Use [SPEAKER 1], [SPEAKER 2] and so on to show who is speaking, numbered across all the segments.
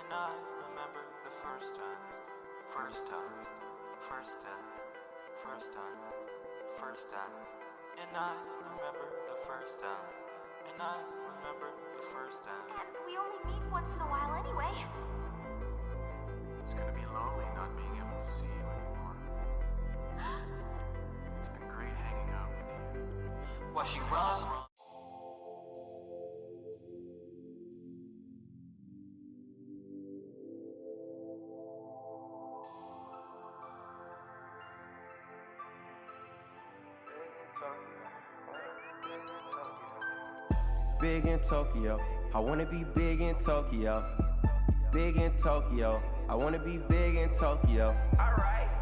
[SPEAKER 1] And I remember the first time, first time, first time, first time, first time. And I remember the first time, and I remember the first time.
[SPEAKER 2] And we only meet once in a while anyway.
[SPEAKER 3] It's gonna be lonely not being able to see you anymore. It's been great hanging out with you.
[SPEAKER 1] While she run.
[SPEAKER 4] Big in Tokyo, I wanna be big in Tokyo. Big in Tokyo, I wanna be big in Tokyo.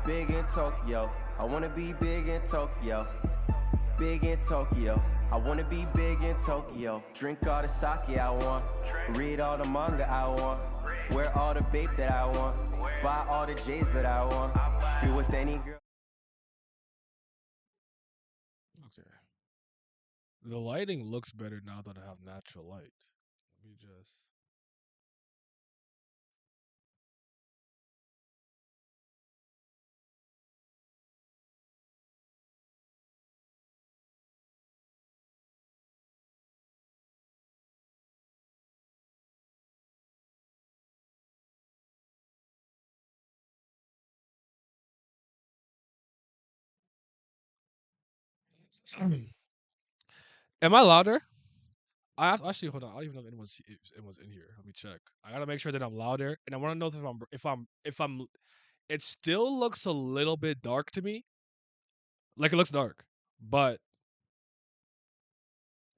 [SPEAKER 4] Big in Tokyo, I wanna be big in Tokyo. Big in Tokyo, I wanna be big in Tokyo. Drink all the sake I want, read all the manga I want, wear all the babe that I want, buy all the J's that I want, be with any girl.
[SPEAKER 5] Okay. The lighting looks better now that I have natural light. Let me just. Am I louder? Actually hold on. I don't even know if anyone's in here. Let me check. I gotta make sure that I'm louder, and I want to know if I'm. It still looks a little bit dark to me. Like it looks dark, but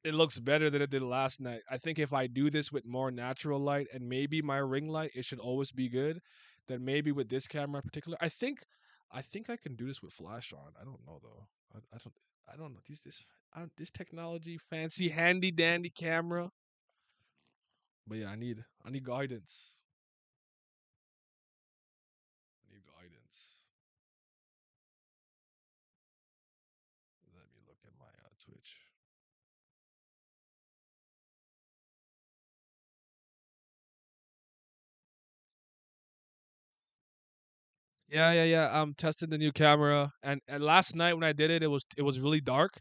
[SPEAKER 5] it looks better than it did last night. I think if I do this with more natural light and maybe my ring light, it should always be good. Then maybe with this camera in particular, I think I can do this with flash on. I don't know though. I don't know. This technology, fancy, handy dandy camera. But yeah, I need guidance. I need guidance. Let me look at my Twitch. Yeah, yeah, yeah. I'm testing the new camera, and last night when I did it, it was really dark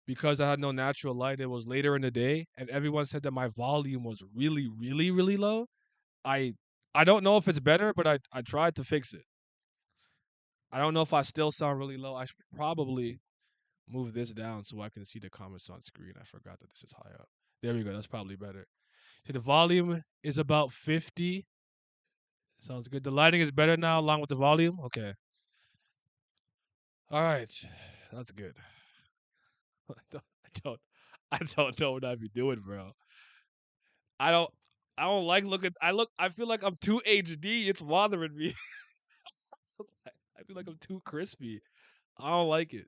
[SPEAKER 5] because I had no natural light. It was later in the day, and everyone said that my volume was really, really, really low. I I don't know if it's better, but I tried to fix it. I don't know if I still sound really low. I should probably move this down so I can see the comments on screen. I forgot that this is high up. There we go. That's probably better. So the volume is about 50. Sounds good. The lighting is better now along with the volume. Okay. All right. That's good. I don't I don't I don't know what I be doing, bro. I don't I don't like looking I feel like I'm too HD. It's bothering me. I feel like I'm too crispy. I don't like it.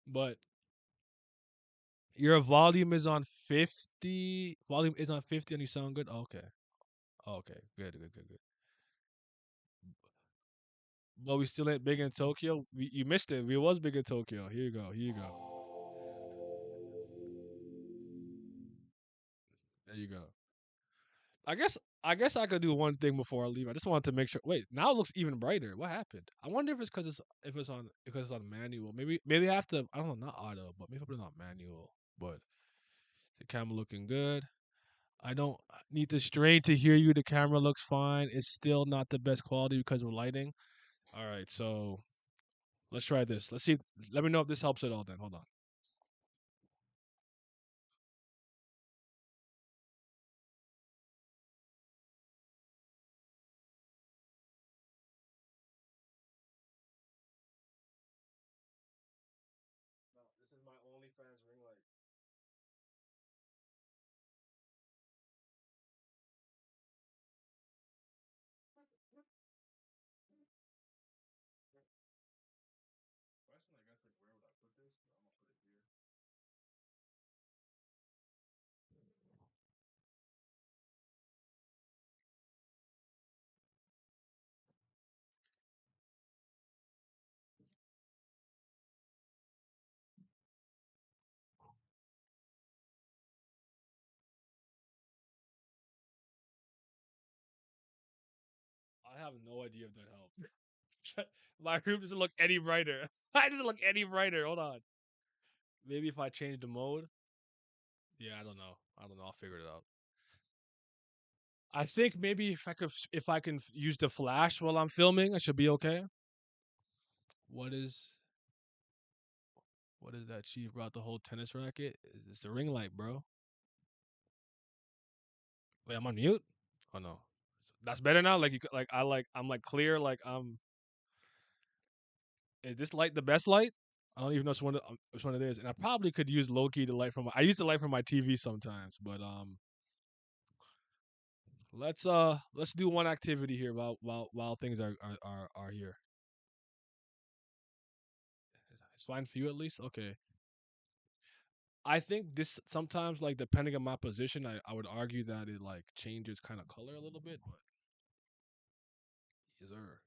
[SPEAKER 5] But your volume is on 50. Volume is on 50 and you sound good? Okay. Okay. Good, good, good, good. But we still ain't big in Tokyo. You missed it. We was big in Tokyo. Here you go. Here you go. There you go. I guess I guess I could do one thing before I leave. I just wanted to make sure. Wait, now it looks even brighter. What happened? I wonder if it's because it's on manual. Maybe I have to. I don't know, not auto, but maybe I put it on manual. But the camera looking good. I don't need to strain to hear you. The camera looks fine. It's still not the best quality because of lighting. All right, so let's try this. Let's see. Let me know if this helps at all. Then hold on. No, this is my OnlyFans ring light. Question, I guess, like where would I put this? But I'm gonna put it here. have no idea if that helped. My room doesn't look any brighter. It doesn't look any brighter. Hold on. Maybe if I change the mode. Yeah, I don't know. I don't know. I'll figure it out. I think maybe if I can use the flash while I'm filming, I should be okay. What is that? Chief brought the whole tennis racket. It's a ring light, bro. Wait, I'm on mute. Oh no, that's better now. Like I'm like clear. Like is this light the best light? I don't even know which one it is, and I probably could use low key the light from. I use the light from my TV sometimes, but let's do one activity here while things are here. It's fine for you at least. Okay. I think this sometimes like depending on my position, I would argue that it like changes kind of color a little bit, but yes sir.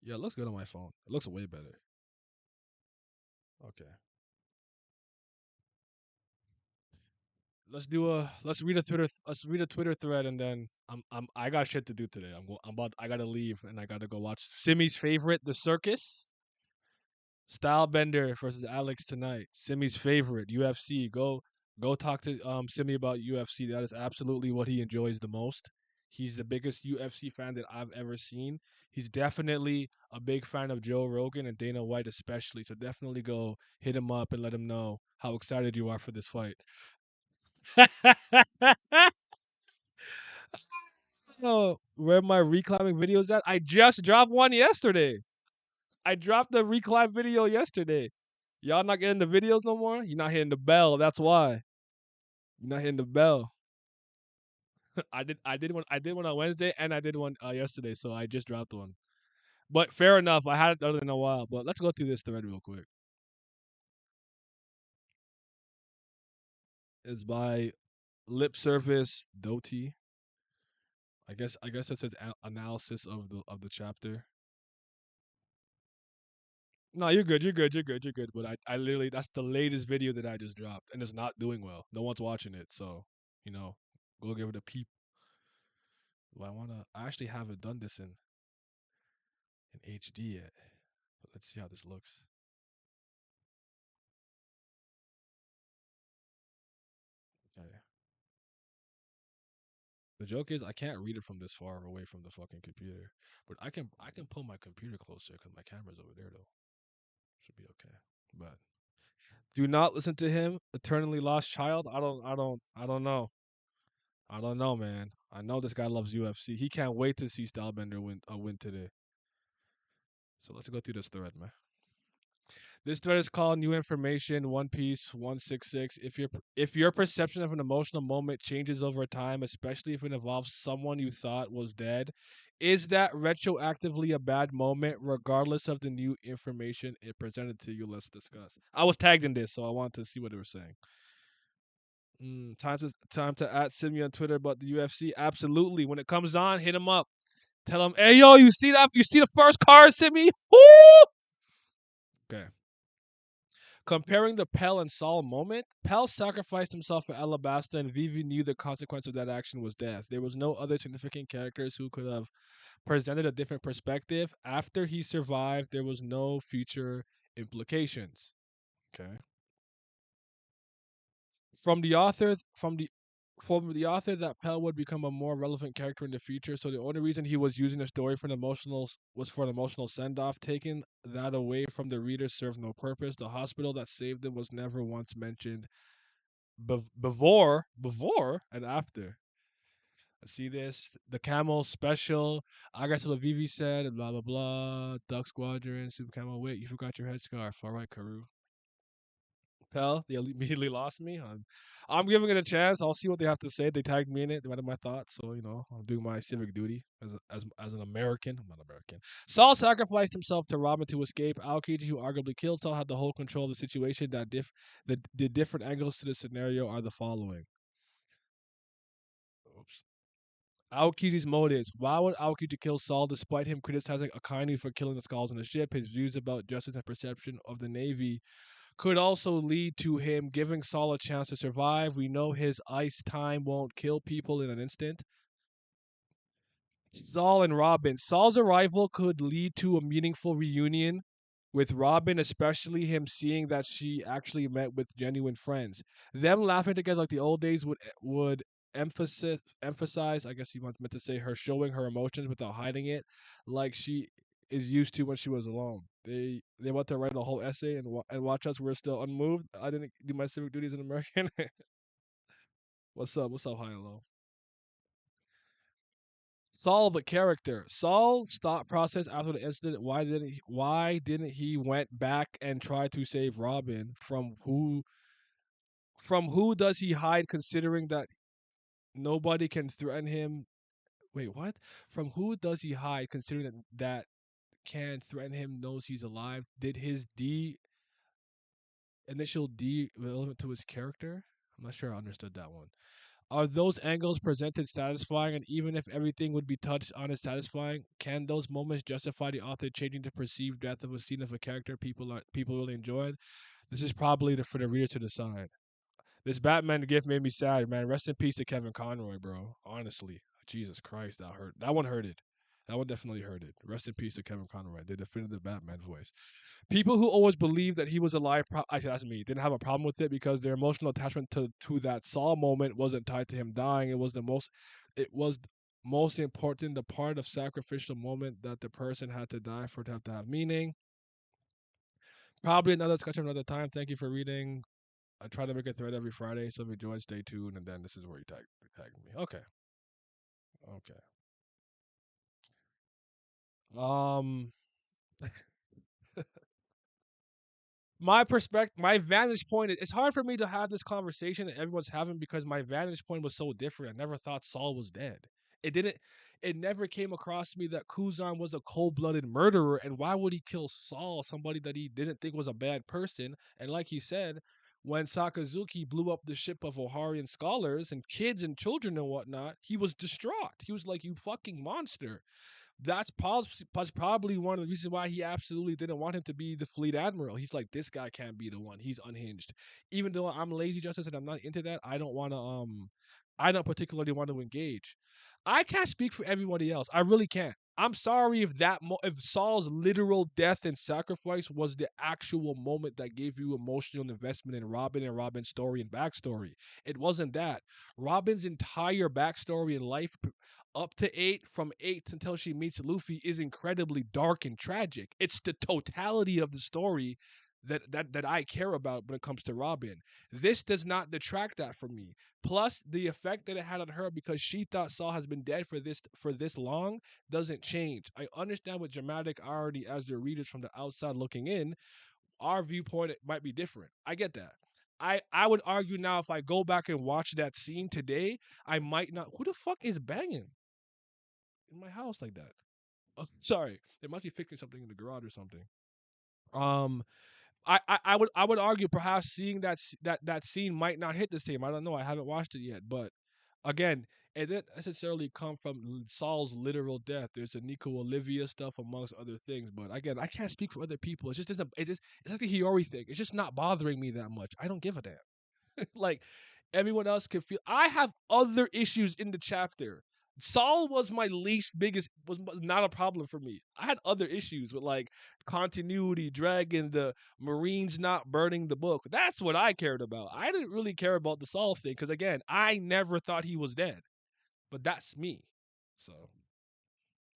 [SPEAKER 5] Yeah, it looks good on my phone. It looks way better. Okay. Let's read a Twitter thread and then I got shit to do today. I gotta leave and I gotta go watch Simmy's favorite, The Circus. Stylebender versus Alex tonight. Simmy's favorite, UFC. Go talk to Simmy about UFC. That is absolutely what he enjoys the most. He's the biggest UFC fan that I've ever seen. He's definitely a big fan of Joe Rogan and Dana White especially. So definitely go hit him up and let him know how excited you are for this fight. Oh, where my reclimbing videos at? I just dropped one yesterday. I dropped the recline video yesterday. Y'all not getting the videos no more? You're not hitting the bell. That's why. You're not hitting the bell. I did one on Wednesday and I did one yesterday, so I just dropped one. But fair enough, I hadn't done it in a while. But let's go through this thread real quick. It's by Lip Service Doty. I guess it's an analysis of the chapter. No, you're good. You're good. You're good. You're good. But I literally that's the latest video that I just dropped, and it's not doing well. No one's watching it, so you know, go give it a peep. Well, I actually haven't done this in HD yet. But let's see how this looks. Okay. The joke is I can't read it from this far away from the fucking computer, but I can pull my computer closer because my camera's over there though. Should be okay. But do not listen to him. Eternally lost child. I don't know. I don't know, man. I know this guy loves UFC. He can't wait to see Stylebender win today. So let's go through this thread, man. This thread is called New Information One Piece 166. If your perception of an emotional moment changes over time, especially if it involves someone you thought was dead, is that retroactively a bad moment, regardless of the new information it presented to you? Let's discuss. I was tagged in this, so I wanted to see what they were saying. Time to at Simi on Twitter about the UFC. Absolutely. When it comes on, hit him up. Tell him, hey yo, you see that? You see the first card, Simi? Woo! Okay. Comparing the Pell and Saul moment, Pell sacrificed himself for Alabasta, and Vivi knew the consequence of that action was death. There was no other significant characters who could have presented a different perspective. After he survived, there was no future implications. Okay. From the author that Pell would become a more relevant character in the future. So the only reason he was using the story for was for an emotional send off. Taking that away from the reader served no purpose. The hospital that saved him was never once mentioned before and after. See this? The Camel special. I got to what Vivi said, and blah blah blah. Duck Squadron, Super Camel. Wait, you forgot your headscarf. All right, Karu. Pell, they immediately lost me. I'm giving it a chance. I'll see what they have to say. They tagged me in it. They wanted my thoughts, so I'm doing my civic duty as an American. I'm not American. Saul sacrificed himself to Robin to escape. Aokiji, who arguably killed Saul, had the whole control of the situation. The different angles to the scenario are the following. Oops. Aokiji's motives. Why would Aokiji kill Saul despite him criticizing Akainu for killing the Skulls on the ship? His views about justice and perception of the Navy could also lead to him giving Saul a chance to survive. We know his ice time won't kill people in an instant. Saul and Robin. Saul's arrival could lead to a meaningful reunion with Robin, especially him seeing that she actually met with genuine friends. Them laughing together like the old days would emphasize. I guess he meant to say her showing her emotions without hiding it, like she is used to when she was alone. They want to write a whole essay and watch us. We're still unmoved. I didn't do my civic duties in American. What's up? What's up, high and low? Saul, the character. Saul's thought process after the incident. Why didn't he went back and try to save Robin from who? From who does he hide? Considering that nobody can threaten him. Wait, what? From who does he hide? Considering that can threaten him knows he's alive. Did his initial D relevant to his character? I'm not sure I understood that one. Are those angles presented satisfying? And even if everything would be touched on as satisfying, can those moments justify the author changing the perceived depth of a scene of a character people really enjoyed? This is probably for the reader to decide. This Batman gift made me sad, man. Rest in peace to Kevin Conroy, bro. Honestly, Jesus Christ, that hurt. That one hurted. That one definitely hurted. Rest in peace to Kevin Conroy, the definitive Batman voice. People who always believed that he was alive, actually that's me, didn't have a problem with it because their emotional attachment to that Saul moment wasn't tied to him dying. It was most important, the part of sacrificial moment that the person had to die for it to have meaning. Probably another discussion another time. Thank you for reading. I try to make a thread every Friday, so if you enjoyed, stay tuned. And then this is where you tag me. Okay, okay. Um, my perspective, my vantage point. It's hard for me to have this conversation that everyone's having because my vantage point was so different. I never thought Saul was dead. It didn't. It never came across to me that Kuzan was a cold-blooded murderer, and why would he kill Saul, somebody that he didn't think was a bad person? And like he said, when Sakazuki blew up the ship of Oharian scholars and kids and children and whatnot, he was distraught. He was like, "You fucking monster." That's probably one of the reasons why he absolutely didn't want him to be the fleet admiral. He's like, this guy can't be the one. He's unhinged. Even though I'm lazy justice and I'm not into that, I don't particularly want to engage. I can't speak for everybody else. I really can't. I'm sorry if if Saul's literal death and sacrifice was the actual moment that gave you emotional investment in Robin and Robin's story and backstory. It wasn't that. Robin's entire backstory and life up to from 8 until she meets Luffy is incredibly dark and tragic. It's the totality of the story that I care about when it comes to Robin. This does not detract that from me. Plus, the effect that it had on her because she thought Saul has been dead for this long doesn't change. I understand with dramatic irony as the readers from the outside looking in, our viewpoint might be different. I get that. I would argue now if I go back and watch that scene today, I might not. Who the fuck is banging in my house like that? Oh, sorry, they must be fixing something in the garage or something. Um, I would argue perhaps seeing that scene might not hit the same. I don't know. I haven't watched it yet, but again, it didn't necessarily come from Saul's literal death. There's a Nico Olivia stuff amongst other things, but again, I can't speak for other people. It just doesn't. It's like the Hiyori thing. It's just not bothering me that much. I don't give a damn. Like everyone else can feel. I have other issues in the chapter. Saul was my least biggest was not a problem for me. I had other issues with like continuity, dragging the Marines not burning the book. That's what I cared about. I didn't really care about the Saul thing because again, I never thought he was dead. But that's me. So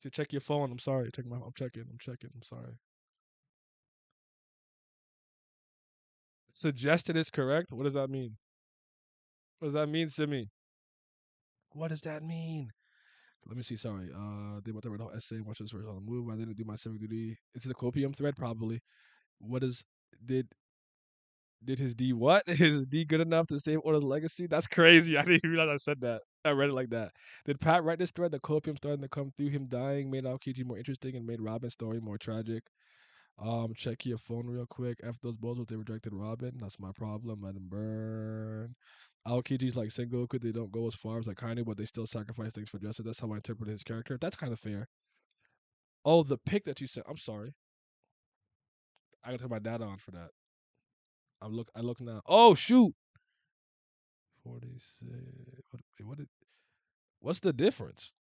[SPEAKER 5] to check your phone, I'm sorry. I'm checking. I'm sorry. Suggested is correct. What does that mean? What does that mean, Simi? What does that mean? Let me see. Sorry. They want to read the whole essay. Watch this first on the move. I didn't do my civic duty. It's the copium thread, probably. What is did did his D what? Is his D good enough to save Oda's legacy? That's crazy. I didn't even realize I said that. I read it like that. Did Pat write this thread? The copium starting to come through him dying made Aokiji more interesting and made Robin's story more tragic. Check your phone real quick. F those bozos, they rejected Robin. That's my problem. Let him burn. Aokiji's like Sengoku. They don't go as far as Akainu, but they still sacrifice things for justice. That's how I interpret his character. That's kind of fair. Oh, the pic that you sent. I'm sorry. I gotta turn my data on for that. I look now. Oh shoot. 46. What's the difference?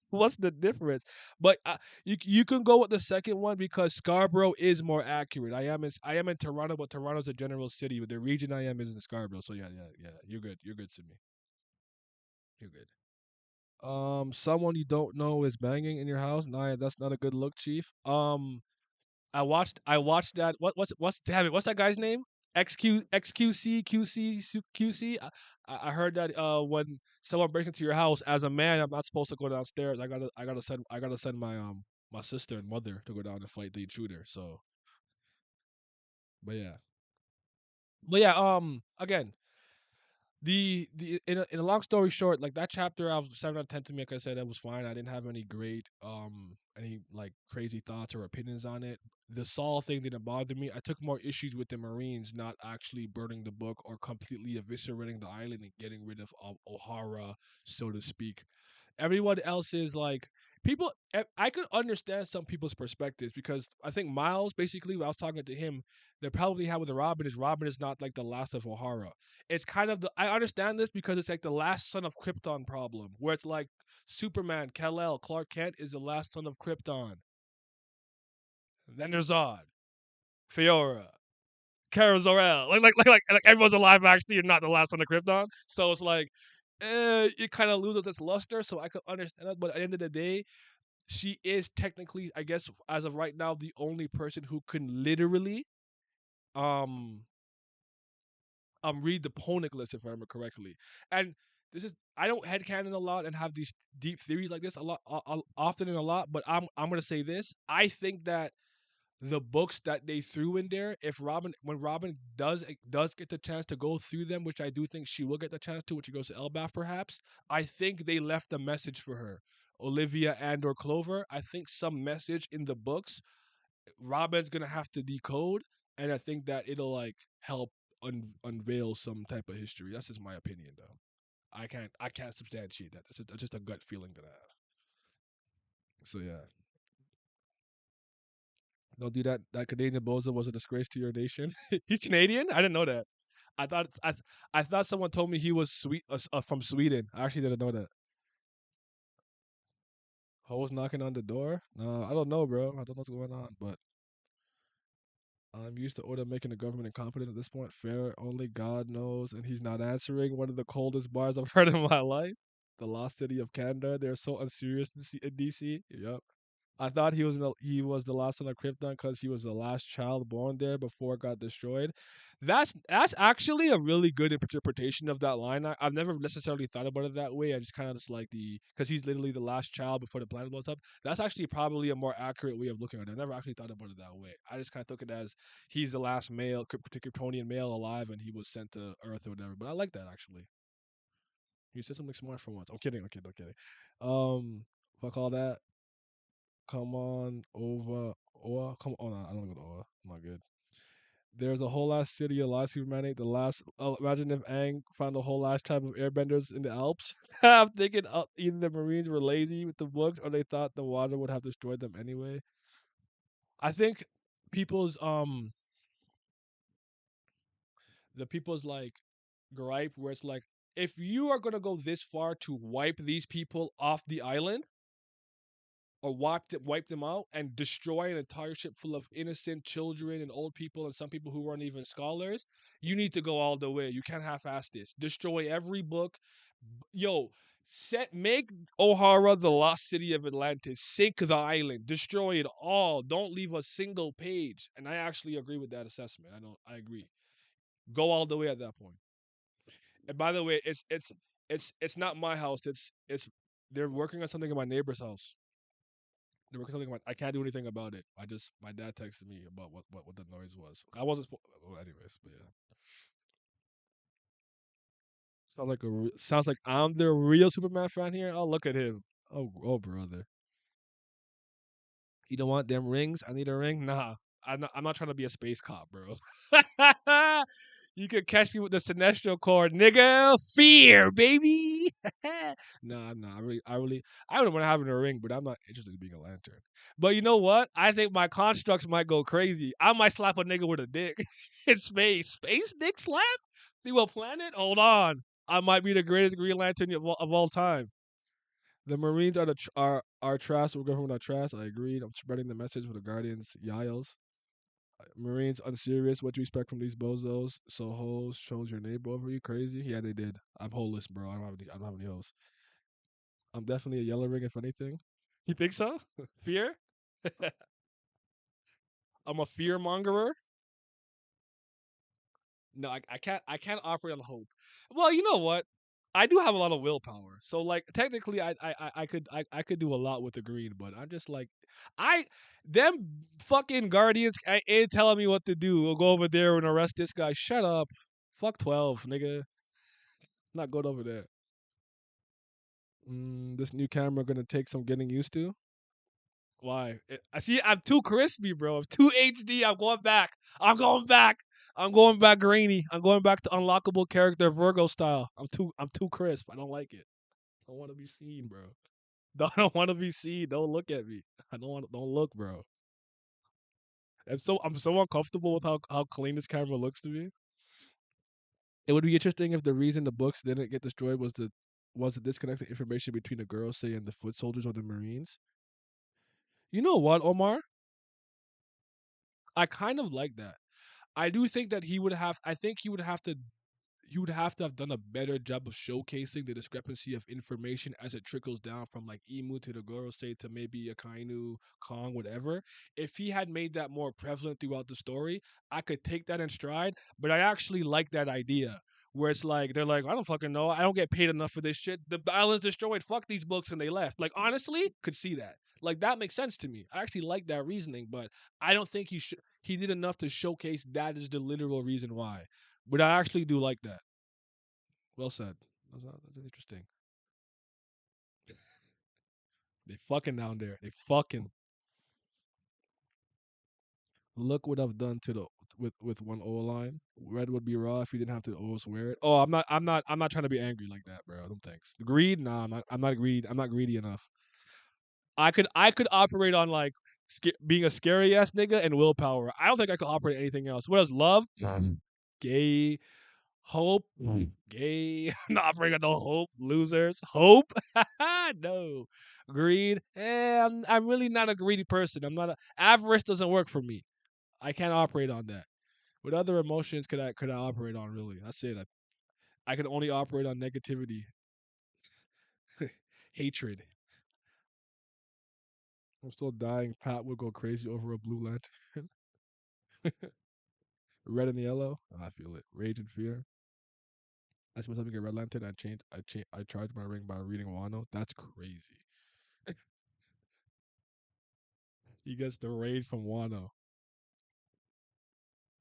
[SPEAKER 5] What's the difference? But you can go with the second one because Scarborough is more accurate. I am in Toronto, but Toronto's a general city. But the region I am is in Scarborough. So yeah. You're good. You're good, Sydney. You're good. Someone you don't know is banging in your house. Nah, that's not a good look, Chief. I watched that. What's damn it? What's that guy's name? XQC. I heard that when someone breaks into your house, as a man, I'm not supposed to go downstairs. I gotta send my sister and mother to go down and fight the intruder. So, but yeah, again, in a long story short, like that chapter, I was 7 out of 10 to me. Like I said, that was fine. I didn't have any great any like crazy thoughts or opinions on it. The Saul thing didn't bother me. I took more issues with the Marines not actually burning the book or completely eviscerating the island and getting rid of O'Hara, so to speak. Everyone else is like people. I could understand some people's perspectives because I think Miles, basically, when I was talking to him, they probably have with the Robin is not like the last of O'Hara. It's kind of the I understand this because it's like the last son of Krypton problem, where it's like Superman, Kal-El, Clark Kent is the last son of Krypton. Then there's Zod, Fiora, Kara Zor-El. Like everyone's alive actually, you're not the last son of Krypton. So it's like it kind of loses its luster. So I could understand that, but at the end of the day, she is technically, I guess, as of right now, the only person who can literally um read the Poneglyphs, if I remember correctly. And this is I don't headcanon a lot and have these deep theories like this a lot often and a lot, but I'm gonna say this. I think that the books that they threw in there, if Robin when Robin does get the chance to go through them, which I do think she will get the chance to when she goes to Elbaf perhaps, I think they left a message for her. Olivia and or Clover, I think some message in the books Robin's gonna have to decode, and I think that it'll like help unveil some type of history. That's just my opinion, though. I can't substantiate that. That's just a gut feeling that I have. So yeah, don't do that. That Canadian bozo was a disgrace to your nation. He's Canadian. I didn't know that. I thought I thought someone told me he was from Sweden. I actually didn't know that. Hoes knocking on the door? No, I don't know, bro. I don't know what's going on, but I'm used to Oda making the government incompetent at this point. Fair, only God knows, and he's not answering. One of the coldest bars I've heard in my life. The lost city of Canada. They're so unserious in DC. Yep. I thought he was the last son of Krypton because he was the last child born there before it got destroyed. That's actually a really good interpretation of that line. I've never necessarily thought about it that way. I just kind of just like because he's literally the last child before the planet blows up. That's actually probably a more accurate way of looking at it. I never actually thought about it that way. I just kind of took it as he's the last male Kryptonian male alive, and he was sent to Earth or whatever. But I like that actually. You said something smart for once. I'm kidding. I'm kidding. I'm kidding. Fuck all that. Come on over. Oa. Come on. I don't go to Oa. I'm not good. There's a whole ass city of last Superman ate the last. Imagine if Aang found a whole ass tribe of airbenders in the Alps. I'm thinking either the Marines were lazy with the books or they thought the water would have destroyed them anyway. I think people's the people's like gripe where it's like if you are gonna go this far to wipe these people off the island, or wipe them out and destroy an entire ship full of innocent children and old people and some people who weren't even scholars, you need to go all the way. You can't half-ass this. Destroy every book. Yo, make O'Hara the lost city of Atlantis. Sink the island. Destroy it all. Don't leave a single page. And I actually agree with that assessment. I agree. Go all the way at that point. And by the way, it's not my house. It's they're working on something in my neighbor's house. There was something I can't do anything about it. My dad texted me about what the noise was. I wasn't. Well, anyways, but yeah. Sounds like I'm the real Superman fan here. Oh, look at him. Oh, brother. You don't want them rings? I need a ring. Nah, I'm not trying to be a space cop, bro. You could catch me with the Sinestro cord, nigga. Fear, baby. No, I'm not. I don't want to have a ring, but I'm not interested in being a lantern. But you know what? I think my constructs might go crazy. I might slap a nigga with a dick in space. Space dick slap? See what planet? Hold on. I might be the greatest Green Lantern of all time. The Marines are trash. We're government are trash. I agreed. I'm spreading the message for the Guardians. Yayos. Marines unserious. What do you expect from these bozos? So hoes shows your neighbor over you. Crazy? Yeah, they did. I'm holeless, bro. I don't have any hoes. I'm definitely a yellow ring, if anything. You think so? Fear? I'm a fear mongerer. No, I can't operate on hope. Well, you know what? I do have a lot of willpower. So like technically I could do a lot with the green, but I'm just like I them fucking guardians ain't telling me what to do. We'll go over there and arrest this guy. Shut up. Fuck 12, nigga. Not going over there. This new camera gonna take some getting used to. Why? I see. I'm too crispy, bro. I'm too HD. I'm going back. I'm going back. I'm going back grainy. I'm going back to unlockable character Virgo style. I'm too crisp. I don't like it. I don't want to be seen, bro. I don't want to be seen. Don't look at me. I don't want. Don't look, bro. I'm so uncomfortable with how clean this camera looks to me. It would be interesting if the reason the books didn't get destroyed was the disconnected information between the girls, say, and the foot soldiers or the Marines. You know what, Omar? I kind of like that. I do think that he would have. I think he would have to have done a better job of showcasing the discrepancy of information as it trickles down from like Emu to the Gorosei to maybe Akainu, Kong, whatever. If he had made that more prevalent throughout the story, I could take that in stride. But I actually like that idea. Where it's like they're like, I don't fucking know. I don't get paid enough for this shit. The island's destroyed. Fuck these books, and they left. Like honestly, could see that. Like that makes sense to me. I actually like that reasoning, but I don't think he did enough to showcase that is the literal reason why. But I actually do like that. Well said. That's interesting. They fucking down there. They fucking look what I've done to the with one O line. Red would be raw if you didn't have to always wear it. Oh, I'm not trying to be angry like that, bro. Don't thanks. Greed? Nah, I'm not greedy. I'm not greedy enough. I could operate on like being a scary ass nigga and willpower. I don't think I could operate anything else. What else? Love? Gay. Hope, gay, not bringing no hope, losers. Hope, no. Greed, I'm really not a greedy person. I'm not a avarice doesn't work for me. I can't operate on that. What other emotions could I operate on? Really, that's it. I can only operate on negativity, hatred. I'm still dying. Pat would go crazy over a blue lantern. Red and yellow. I feel it. Rage and fear. I spent something a red lantern. I charged my ring by reading Wano. That's crazy. He gets the raid from Wano.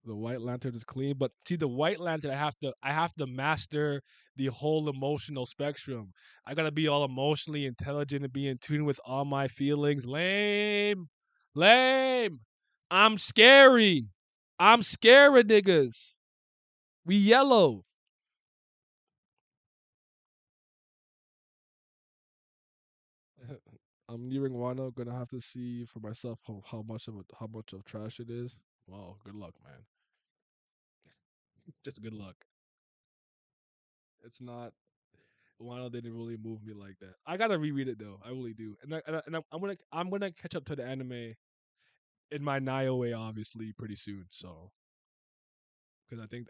[SPEAKER 5] The White Lantern is clean, but see the White Lantern, I have to master the whole emotional spectrum. I gotta be all emotionally intelligent and be in tune with all my feelings. Lame, lame. I'm scary. I'm scared of niggas. We yellow. I'm nearing Wano. Gonna have to see for myself how much of trash it is. Well, good luck, man. Just good luck. It's not. Wano didn't really move me like that. I gotta reread it though. I really do, I'm gonna catch up to the anime in my Nio way, obviously, pretty soon. So, because I think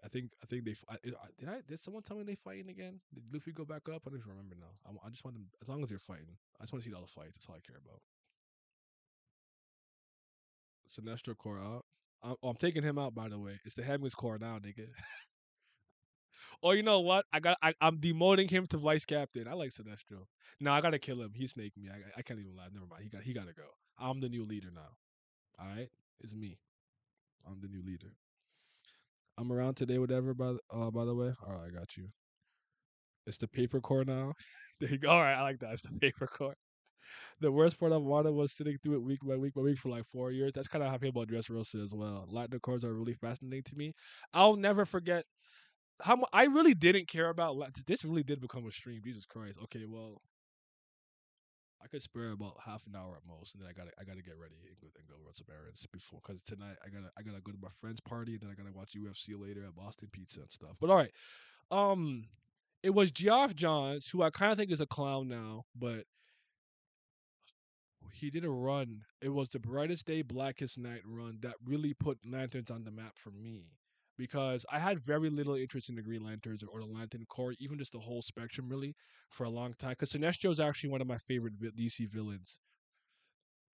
[SPEAKER 5] did someone tell me they fighting again? Did Luffy go back up? I don't even remember now. I just want them as long as they're fighting. I just want to see all the fights. That's all I care about. Sinestro core out. I'm taking him out by the way. It's the Hemingway's core now, nigga. Or you know what? I'm demoting him to vice captain. I like Sinestro. No, I gotta kill him. He snaked me. I can't even lie. Never mind. He gotta go. I'm the new leader now. All right, it's me. I'm the new leader. I'm around today. Whatever. By the way. All right, I got you. It's the paper core now. There you go. All right, I like that. It's the paper core. The worst part of Wada was sitting through it week by week by week for like 4 years. That's kind of how I feel about Dressrosa as well. Latin cores are really fascinating to me. I'll never forget I really didn't care about this. Really did become a stream. Jesus Christ. Okay, well, I could spare about half an hour at most, and then I gotta get ready and go run some errands before because tonight I gotta go to my friend's party, and then I gotta watch UFC later at Boston Pizza and stuff. But all right, um, it was Geoff Johns, who I kind of think is a clown now, but he did a run. It was the Brightest Day, Blackest Night run that really put lanterns on the map for me. Because I had very little interest in the Green Lanterns or the Lantern Corps, even just the whole spectrum, really, for a long time. Because Sinestro is actually one of my favorite DC villains.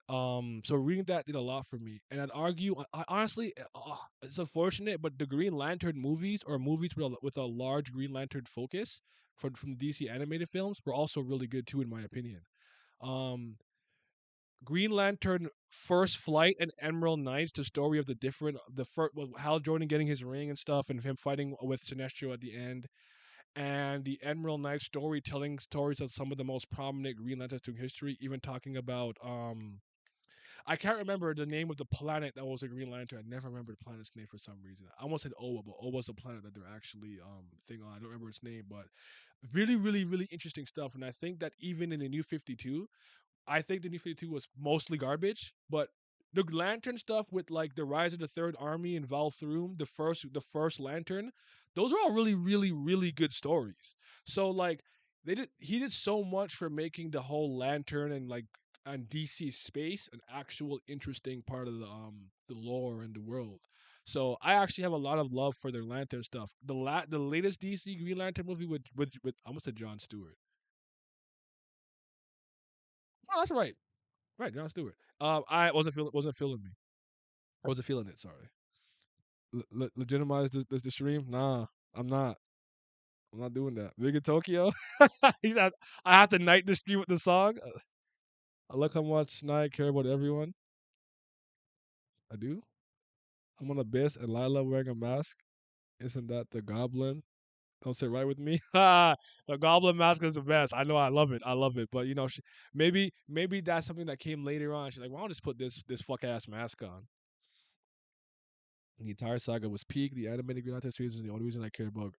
[SPEAKER 5] So reading that did a lot for me, and I'd argue, I honestly, it's unfortunate, but the Green Lantern movies or movies with a large Green Lantern focus from the DC animated films were also really good too, in my opinion. Um, Green Lantern First Flight and Emerald Knights, the story of the first, Hal Jordan getting his ring and stuff, and him fighting with Sinestro at the end, and the Emerald Knight story telling stories of some of the most prominent Green Lanterns through history, even talking about I can't remember the name of the planet that was a Green Lantern. I never remember the planet's name for some reason. I almost said Oa, but Owa's a planet that they're actually thing on. I don't remember its name, but really, really, really interesting stuff. And I think that even in the New 52, I think the New 52 was mostly garbage, but the Lantern stuff with like the Rise of the Third Army and Valthroom, the first Lantern, those are all really, really, really good stories. So like he did so much for making the whole Lantern and DC space an actual interesting part of the lore and the world. So I actually have a lot of love for their Lantern stuff. The latest DC Green Lantern movie with I almost said John Stewart. Oh, that's right. Right, John Stewart. I wasn't feeling me. I wasn't feeling it. Sorry. Legitimize the stream? Nah, I'm not. I'm not doing that. Big in Tokyo. He's at, I have to night the stream with the song. I look how much I care about everyone. I do. I'm on Abyss and Lila wearing a mask. Isn't that the Goblin? Don't say right with me. The Goblin mask is the best. I know. I love it. I love it. But maybe that's something that came later on. She's like, why don't I just put this fuck ass mask on? The entire saga was peak. The animated Green Lantern series is the only reason I care about.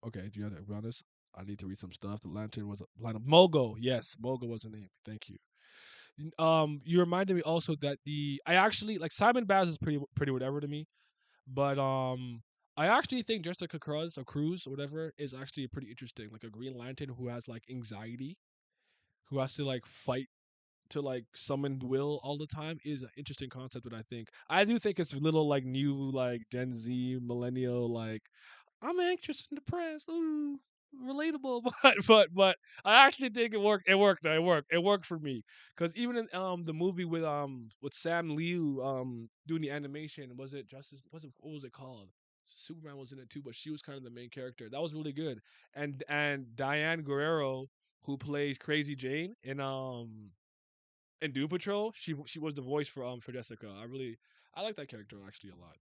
[SPEAKER 5] Okay, do you have to be honest? I need to read some stuff. The Lantern was a planet. Mogo, yes, Mogo was the name. Thank you. You reminded me also that I actually like Simon Baz is pretty whatever to me, but I actually think Jessica Cruz or whatever is actually pretty interesting. Like a Green Lantern who has like anxiety, who has to like fight to like summon will all the time is an interesting concept. But I do think it's a little like new like Gen Z millennial like I'm anxious and depressed. Ooh, relatable. But I actually think it worked. It worked. Though. It worked. It worked for me because even in the movie with Sam Liu doing the animation, was it Justice? What was it called? Superman was in it too, but she was kind of the main character. That was really good. And Diane Guerrero, who plays Crazy Jane in Doom Patrol, she was the voice for Jessica. I like that character actually a lot.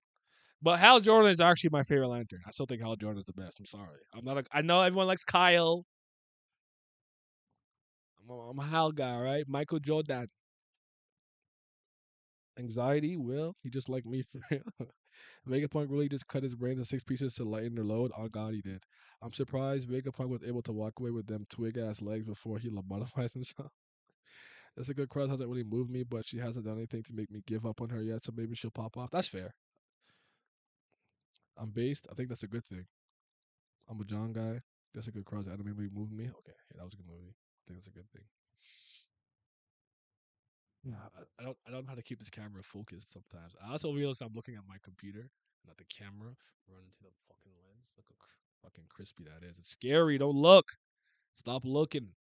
[SPEAKER 5] But Hal Jordan is actually my favorite Lantern. I still think Hal Jordan is the best. I'm sorry. I know everyone likes Kyle. I'm a Hal guy, right? Michael Jordan. Anxiety, Will. He just like me for real. Vegapunk really just cut his brain into 6 pieces to lighten their load. Oh God, he did. I'm surprised Vegapunk was able to walk away with them twig ass legs before he lobotomized himself. That's a good cross. Hasn't really moved me, but she hasn't done anything to make me give up on her yet. So maybe she'll pop off. That's fair. I'm based. I think that's a good thing. I'm a John guy. That's a good cross. Anime movie moved me. Okay, yeah, that was a good movie. I think that's a good thing. Yeah, I don't know how to keep this camera focused sometimes. I also realize I'm looking at my computer, not the camera. Run into the fucking lens. Look how fucking crispy that is. It's scary. Don't look. Stop looking.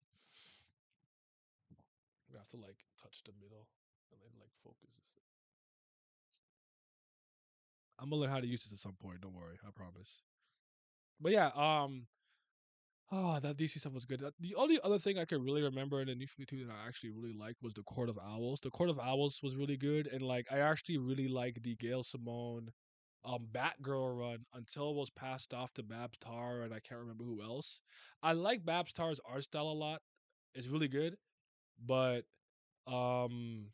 [SPEAKER 5] You have to like touch the middle and then like focus. I'm gonna learn how to use this at some point. Don't worry. I promise. But yeah, that DC stuff was good. The only other thing I could really remember in the New 52 that I actually really liked was the Court of Owls. The Court of Owls was really good, and like I actually really liked the Gail Simone, Batgirl run until it was passed off to Babs Tarr, and I can't remember who else. I like Babs Tarr's art style a lot. It's really good, but um,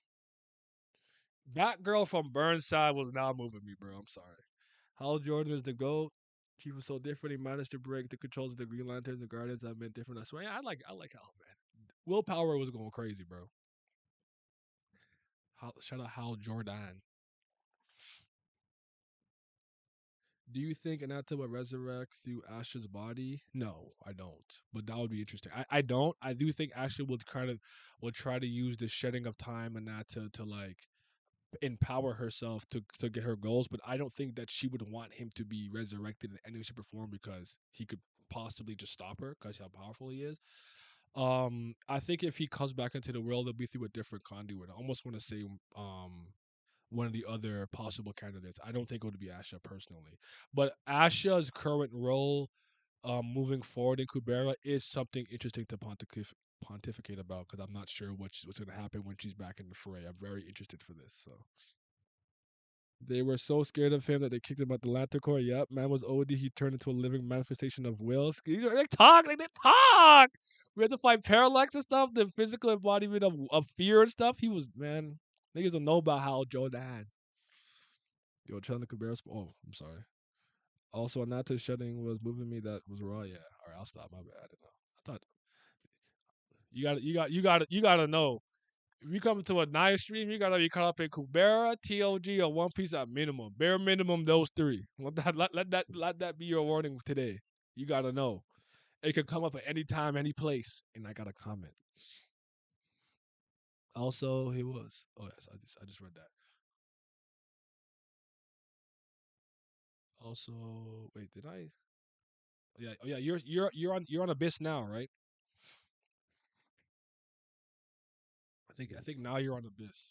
[SPEAKER 5] Batgirl from Burnside was not moving me, bro. I'm sorry. Hal Jordan is the GOAT. He was so different. He managed to break the controls of the Green Lanterns, the Guardians that meant different. I swear, yeah, I like Hal, man. Willpower was going crazy, bro. Shout out Hal Jordan. Do you think Anata will resurrect through Asha's body? No, I don't. But that would be interesting. I don't. I do think Asha will try to use the shedding of time Anata to like empower herself to get her goals. But I don't think that she would want him to be resurrected in any way, shape, or form because he could possibly just stop her because how powerful he is. I think if he comes back into the world, it'll be through a different conduit. I almost want to say one of the other possible candidates. I don't think it would be Asha personally, but Asha's current role, moving forward in Kubera is something interesting to pontificate about because I'm not sure what's going to happen when she's back in the fray. I'm very interested for this. So they were so scared of him that they kicked him out the Lanticore. Yep, man was OD. He turned into a living manifestation of will. These are they talk. We had to fight Parallax and stuff, the physical embodiment of fear and stuff. He was man. Niggas don't know about how Joe died. Yo, Chandler Cabrera. Oh, I'm sorry. Also, Anata shedding was moving me. That was raw. Yeah. All right, I'll stop. My bad. I didn't know. I thought you gotta know. If you come to a Naya stream, you gotta be caught up in Kubera, TOG, or One Piece at minimum. Bare minimum, those three. Let that be your warning today. You gotta know. It can come up at any time, any place, and I gotta comment. Also, he was. Oh yes, I just read that. Also, wait, did I? Yeah, oh yeah, you're on Abyss now, right? I think now you're on Abyss.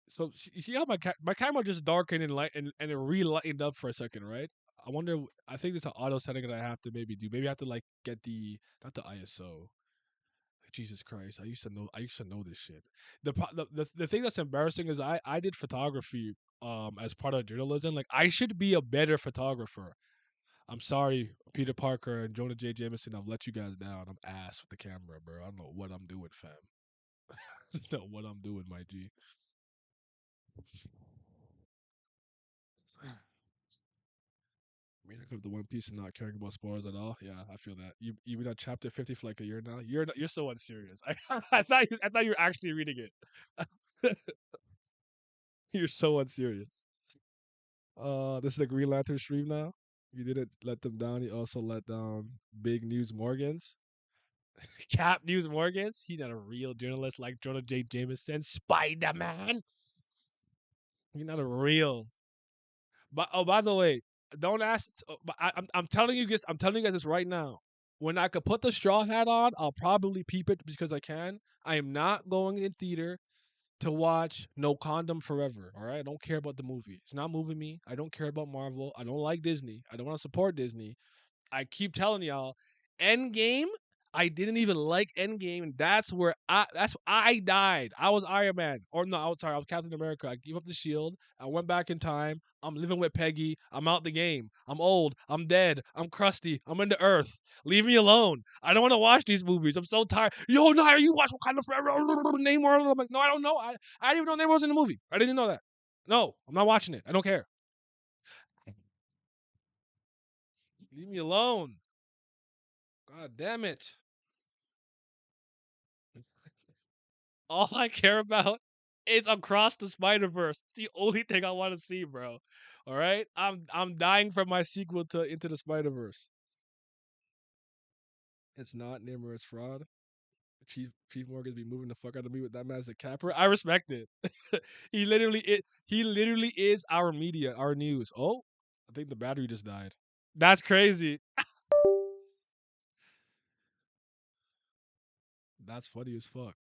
[SPEAKER 5] So you see how my camera just darkened and light and it re-lightened up for a second, right? I wonder. I think there's an auto setting that I have to maybe do. Maybe I have to like get the not the ISO. Jesus Christ, I used to know this shit. The thing that's embarrassing is I did photography as part of journalism. Like I should be a better photographer. I'm sorry, Peter Parker and Jonah J. Jameson. I've let you guys down. I'm ass with the camera, bro. I don't know what I'm doing, fam. I don't know what I'm doing, my G. Maniac of the One Piece and not caring about spoilers at all. Yeah, I feel that. You've been on chapter 50 for like a year now. You're so unserious. I thought you were actually reading it. You're so unserious. This is the Green Lantern stream now. You didn't let them down. You also let down Big News Morgans. Cap News Morgans. He's not a real journalist like Jonah J. Jameson. Spider Man. He's not a real. But oh, by the way, don't ask. But I'm telling you guys. I'm telling you guys this right now. When I could put the straw hat on, I'll probably peep it because I can. I am not going in theater to watch No Condom Forever. All right, I don't care about the movie. It's not moving me. I don't care about Marvel. I don't like Disney. I don't want to support Disney. I keep telling y'all, Endgame. I didn't even like Endgame, and that's I died. I was Iron Man, or no, I was sorry, I was Captain America. I gave up the shield. I went back in time. I'm living with Peggy. I'm out the game. I'm old. I'm dead. I'm crusty. I'm in the earth. Leave me alone. I don't want to watch these movies. I'm so tired. Yo, Nair, you watch Wakanda Forever? Namor. I'm like, no, I don't know. I didn't even know Namor was in the movie. I didn't know that. No, I'm not watching it. I don't care. Leave me alone. God damn it. All I care about is Across the Spider Verse. It's the only thing I want to see, bro. All right, I'm dying for my sequel to Into the Spider Verse. It's not Nimmer, it's fraud. Chief Morgan's be moving the fuck out of me with that man's a capper. I respect it. He literally is our media, our news. Oh, I think the battery just died. That's crazy. That's funny as fuck.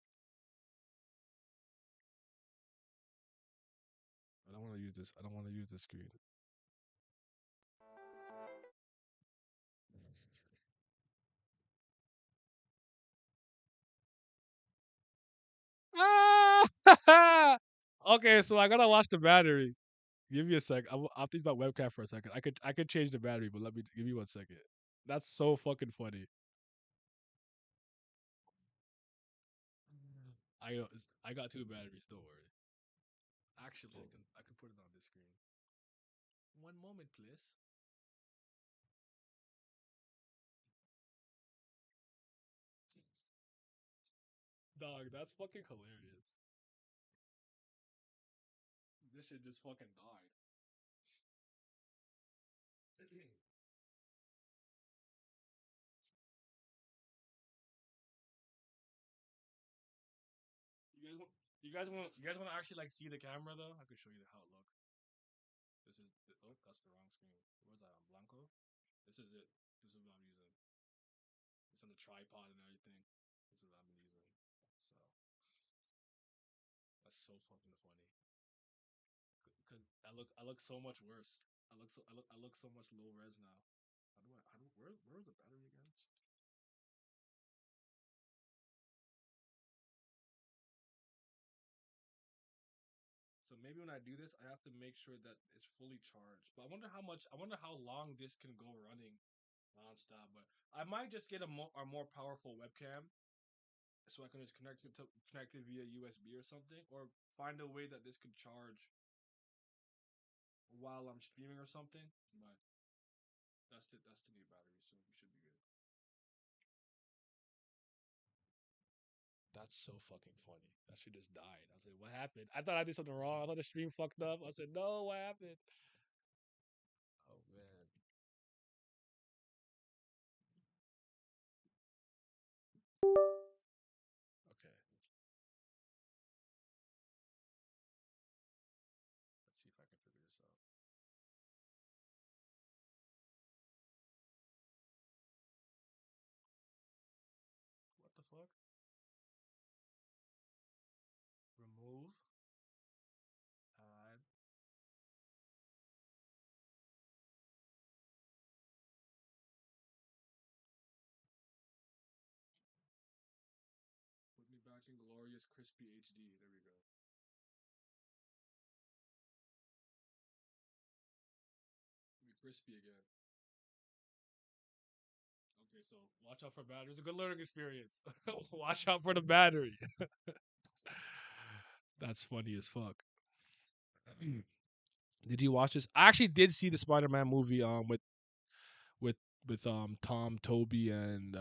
[SPEAKER 5] I don't want to use this. I don't want to use this screen. Ah! Okay, so I gotta watch the battery. Give me a sec. I'll think about webcam for a second. I could change the battery, but let me give me 1 second. That's so fucking funny. I got two batteries. Don't worry. Actually, I can put it on this screen. One moment, please. Dog, that's fucking hilarious. This shit just fucking died. You guys want to actually like see the camera though? I could show you how it looks. This is oh, that's the wrong screen. What was that on Blanco? This is it. This is what I'm using. It's on the tripod and everything. This is what I've been using. So that's so fucking funny. Cause I look so much worse. I look so much low res now. How do where's the battery again? So maybe when I do this, I have to make sure that it's fully charged. But I wonder how long this can go running nonstop. But I might just get a more powerful webcam so I can just connect it via USB or something, or find a way that this could charge while I'm streaming or something. But that's the new battery, so we should be good. That's so fucking funny. That shit just died. I was like, what happened? I thought I did something wrong. I thought the stream fucked up. I said, no, what happened? Oh man. Okay. Let's see if I can figure this out. What the fuck? Remove. Add. Put me back in glorious crispy HD. There we go. Be crispy again. Okay, so watch out for battery. It's a good learning experience. Watch out for the battery. That's funny as fuck. Did you watch this? I actually did see the Spider-Man movie with Tom, Toby, and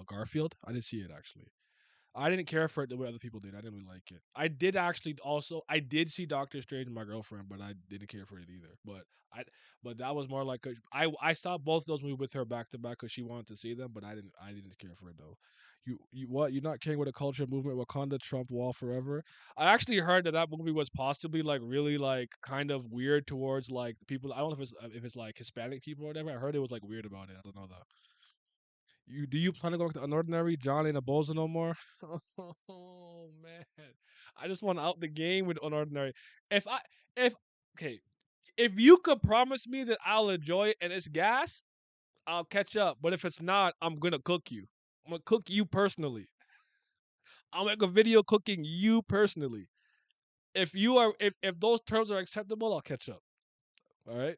[SPEAKER 5] Garfield. I did see it actually. I didn't care for it the way other people did. I didn't really like it. I did see Doctor Strange and my girlfriend, but I didn't care for it either. I but that was more like I saw both of those movies with her back to back because she wanted to see them, but I didn't care for it though. You what? You're not caring with the culture movement, Wakanda, Trump, wall forever. I actually heard that that movie was possibly like really like kind of weird towards like the people. I don't know if it's like Hispanic people or whatever. I heard it was like weird about it. I don't know though. You plan to go to Unordinary? John ain't a Bozo no more. Oh man, I just want out the game with Unordinary. If I if okay, if you could promise me that I'll enjoy it and it's gas, I'll catch up. But if it's not, I'm gonna cook you. I'm gonna cook you personally. I'll make a video cooking you personally. If those terms are acceptable, I'll catch up. All right.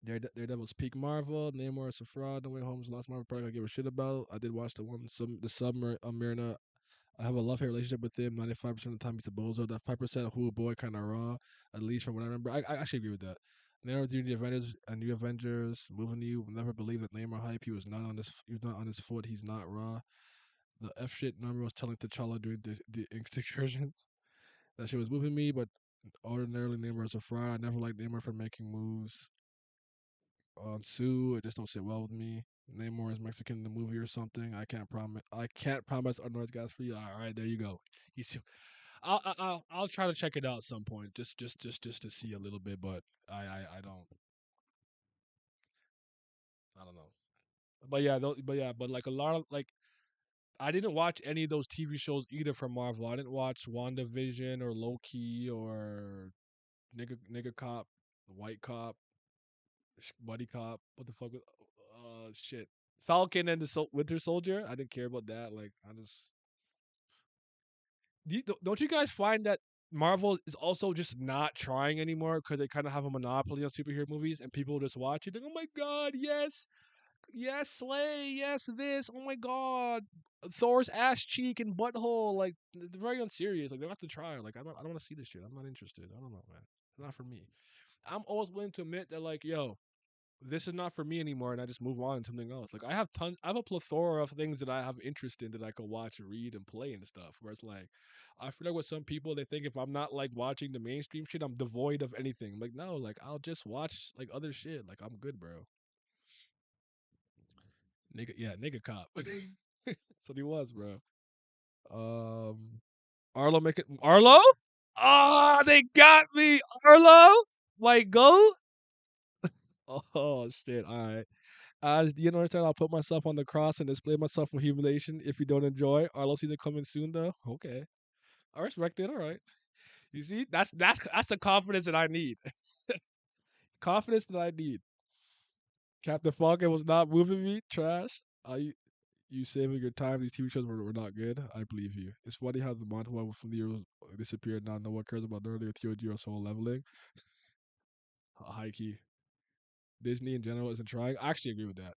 [SPEAKER 5] Daredevil's peak Marvel. Namor is a fraud. No Way Home's lost Marvel product I give a shit about. I did watch the one, the Summer Myrna. I have a love hate relationship with him. 95% of the time he's a bozo. That 5% who boy kind of raw, at least from what I remember. I actually agree with that. Namor through the Avengers and New Avengers. Moving you will never believe that Namor hype. He was not on this. He was not on his foot. He's not raw. The F shit number was telling T'Challa during the Inked excursions. That shit was moving me, but ordinarily Namor is a fraud. I never liked Namor for making moves on Sue. It just don't sit well with me. Namor is Mexican in the movie or something. I can't promise our North guys for you. All right, there you go. He's. I'll try to check it out at some point. Just to see a little bit, but I don't know. But like a lot of like I didn't watch any of those TV shows either from Marvel. I didn't watch WandaVision or Loki or Nigga Cop, White Cop, Buddy Cop. What the fuck? Shit. Falcon and the Winter Soldier. I didn't care about that. Like I just don't you guys find that Marvel is also just not trying anymore because they kind of have a monopoly on superhero movies and people just watch it. Like, oh my god, yes, yes, Slay, yes, this. Oh my god, Thor's ass cheek and butthole. Like they're very unserious. Like they have to try. Like I don't want to see this shit. I'm not interested. I don't know, man. It's not for me. I'm always willing to admit that, like, yo, this is not for me anymore, and I just move on to something else. Like I have a plethora of things that I have interest in that I could watch and read and play and stuff. Where it's like, I feel like with some people they think if I'm not like watching the mainstream shit, I'm devoid of anything. Like no, like I'll just watch like other shit. Like I'm good, bro. Nigga, yeah, nigga cop. That's what he was, bro. Um, Arlo make it Arlo? Ah, they got me. Arlo? My goat? Oh shit. Alright. As you know, understand, I'll put myself on the cross and display myself for humiliation if you don't enjoy. Arlo's either coming soon though. Okay. I respect it, alright. You see, that's the confidence that I need. Confidence that I need. Captain Falcon was not moving me. Trash. You saving your time. These TV shows were not good. I believe you. It's funny how the manhwa from the years disappeared. Now no one cares about the earlier TOG or soul leveling. High key. Disney in general isn't trying. I actually agree with that.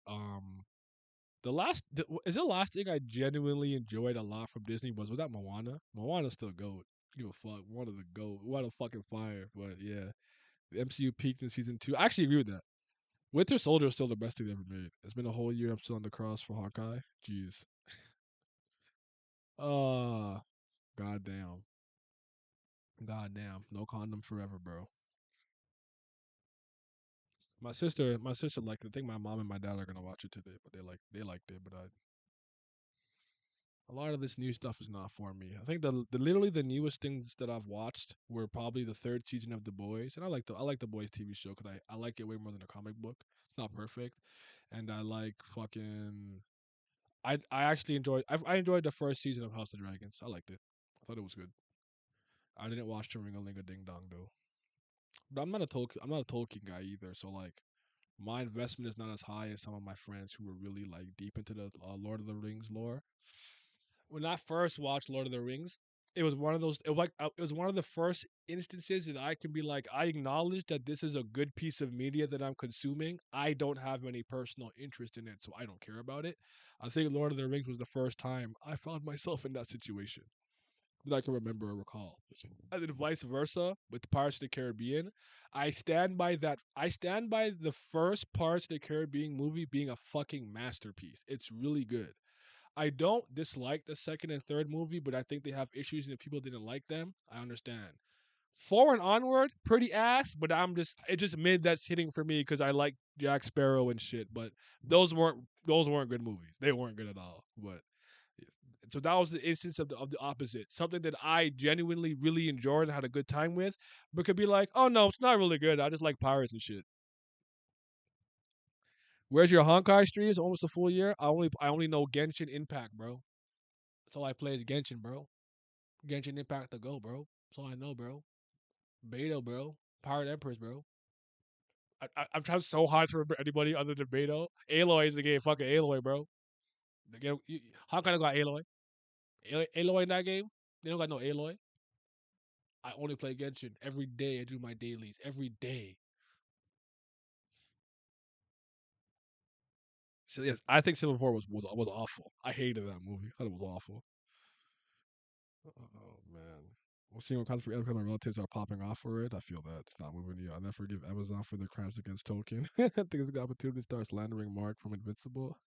[SPEAKER 5] Is the last thing I genuinely enjoyed a lot from Disney was that Moana. Moana's still goat. Give a fuck. One of the goat. What a fucking fire. But yeah, the MCU peaked in season 2. I actually agree with that. Winter Soldier is still the best thing they ever made. It's been a whole year. I'm still on the cross for Hawkeye. Jeez. Goddamn. Goddamn. No condom forever, bro. My sister liked it. I think my mom and my dad are gonna watch it today, but they liked it, but a lot of this new stuff is not for me. I think the literally the newest things that I've watched were probably the third season of The Boys, and I like the Boys TV show because I like it way more than a comic book. It's not perfect, and I like fucking. I actually I enjoyed the first season of House of Dragons. I liked it. I thought it was good. I didn't watch the Ring a Ling a Ding Dong though. But I'm not a Tolkien guy either. So like my investment is not as high as some of my friends who were really like deep into the Lord of the Rings lore. When I first watched Lord of the Rings, it was one of those. It was one of the first instances that I can be like, I acknowledge that this is a good piece of media that I'm consuming. I don't have any personal interest in it, so I don't care about it. I think Lord of the Rings was the first time I found myself in that situation that I can remember or recall. And then vice versa with Pirates of the Caribbean. I stand by that. I stand by the first Pirates of the Caribbean movie being a fucking masterpiece. It's really good. I don't dislike the second and third movie, but I think they have issues, and if people didn't like them, I understand. Four and onward, pretty ass, but it just mid that's hitting for me because I like Jack Sparrow and shit. But those weren't good movies. They weren't good at all. But so that was the instance of the opposite. Something that I genuinely really enjoyed and had a good time with, but could be like, oh no, it's not really good. I just like pirates and shit. Where's your Honkai streams? Almost a full year. I only know Genshin Impact, bro. That's all I play is Genshin, bro. Genshin Impact to go, bro. That's all I know, bro. Beto, bro. Pirate Empress, bro. I'm trying so hard to remember anybody other than Beto. Aloy is the game. Fucking Aloy, bro. The game, how can I got Aloy? Aloy in that game? They don't got no Aloy. I only play Genshin every day. I do my dailies every day. So yes, I think Civil War was awful. I hated that movie. I thought it was awful. Oh man. We'll see what kind of my relatives are popping off for it. I feel that it's not moving you. I'll never forgive Amazon for their crimes against Tolkien. I think it's a good opportunity to start slandering Mark from Invincible.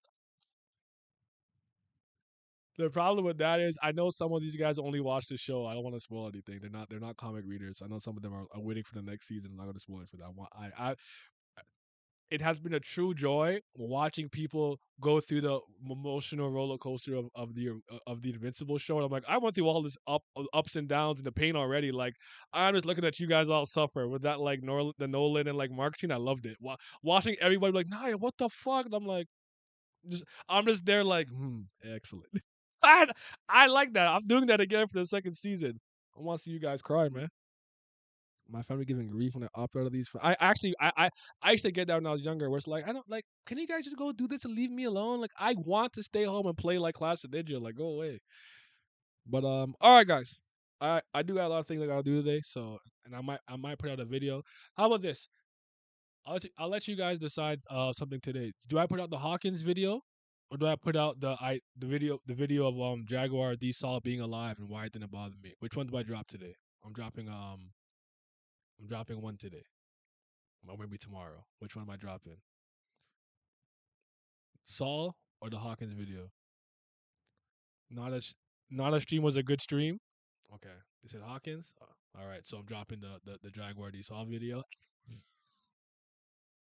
[SPEAKER 5] The problem with that is I know some of these guys only watch the show. I don't want to spoil anything. They're not comic readers. I know some of them are waiting for the next season. I'm not going to spoil it for that. It has been a true joy watching people go through the emotional roller coaster of the Invincible show. And I'm like, I went through all this ups and downs and the pain already. Like I'm just looking at you guys all suffer with that like the Nolan and like Mark scene. I loved it. Watching everybody like, Naya, what the fuck? And I'm like, I'm just there like, excellent. I I like that. I'm doing that again for the second season. I want to see you guys cry, man. My family giving grief when I opt out of these. I used to get that when I was younger, where it's like I don't like. Can you guys just go do this and leave me alone? Like I want to stay home and play like Clash of Ninja. Like go away. But all right, guys. I do got a lot of things I gotta do today. So and I might put out a video. How about this? I'll let you guys decide something today. Do I put out the Hawkins video, or do I put out the video of Jaguar D Saul being alive and why it didn't bother me? Which one do I drop today? I'm dropping one today. Or maybe tomorrow. Which one am I dropping? Saul or the Hawkins video? Not a not a stream was a good stream. Okay, you said Hawkins. All right, so I'm dropping the Jaguar D Saul video.